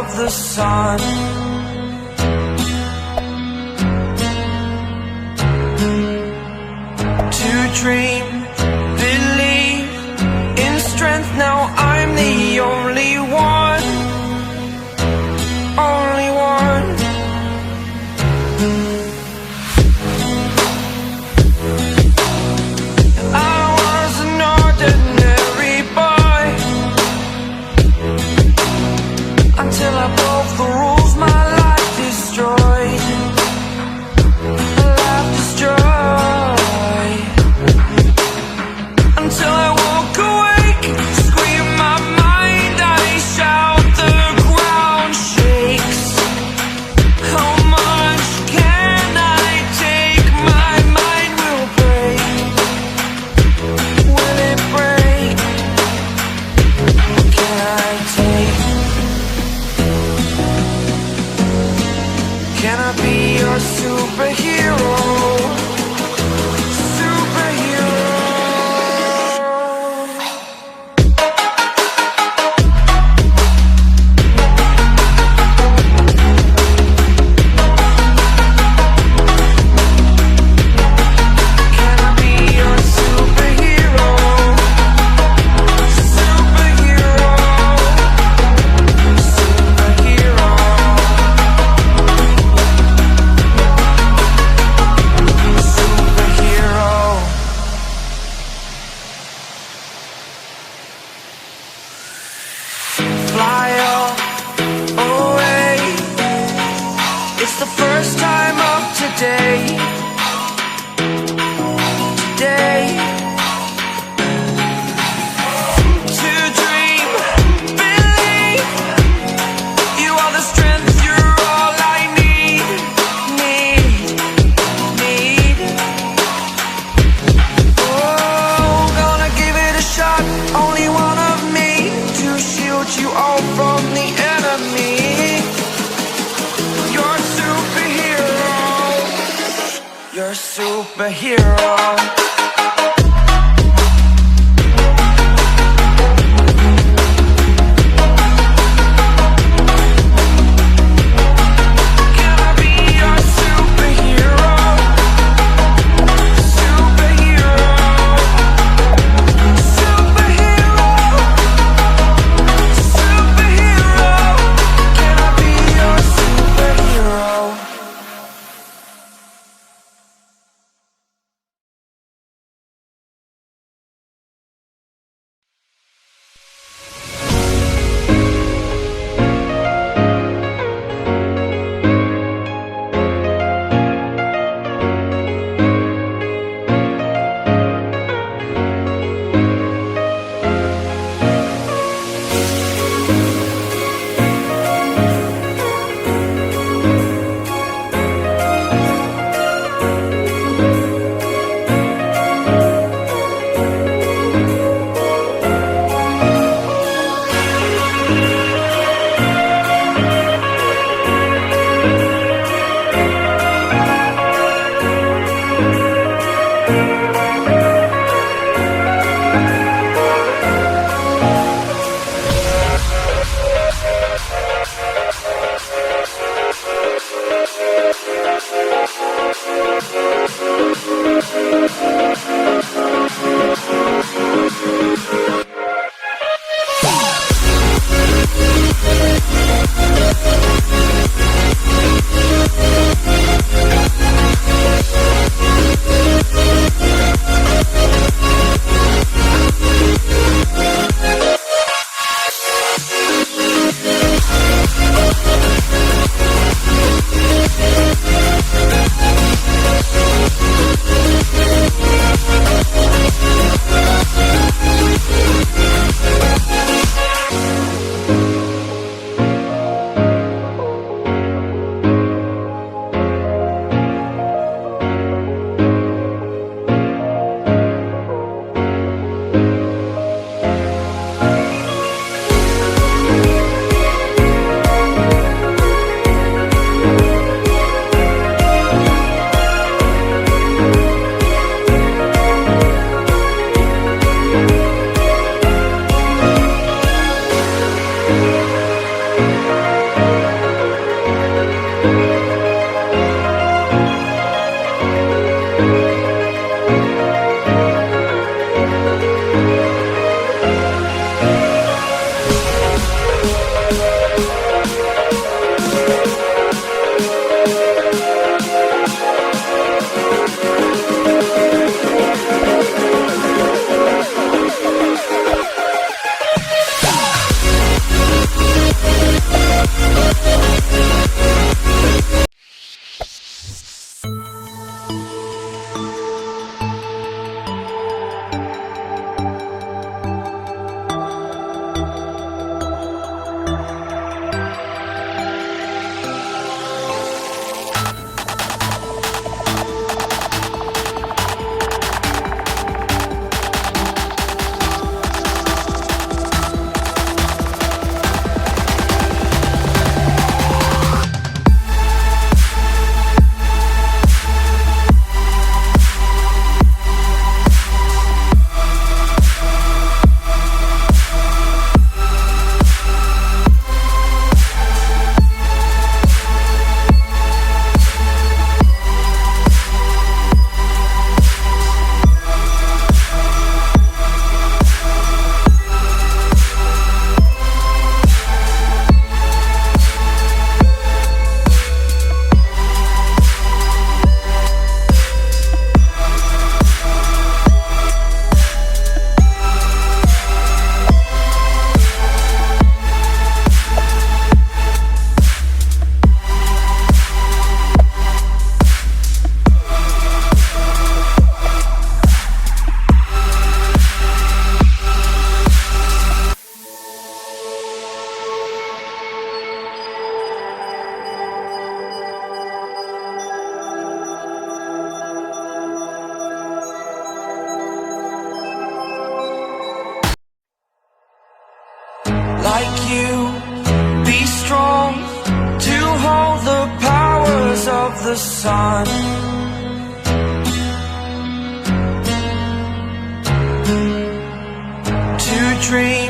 of the sun. To dream, believe in strength. Now I'm the only one, only one. I was an ordinary boy until I broke the rules. My life destroyed, life destroyed. Until I woke awake, scream my mind, I shout, the ground shakes. How much can I take? My mind will break. Will it break? What can I take? Can I be your superhero? Superhero. Can I be your superhero? Superhero. Superhero. Superhero. Fly away. It's the first time of today. Today. To dream, believe. You are the strength, you're all I need. Need. Oh, gonna give it a shot. Only one of me to shield you all from the enemy. You're a superhero. You're a superhero. be strong, to hold the powers of the sun. To dream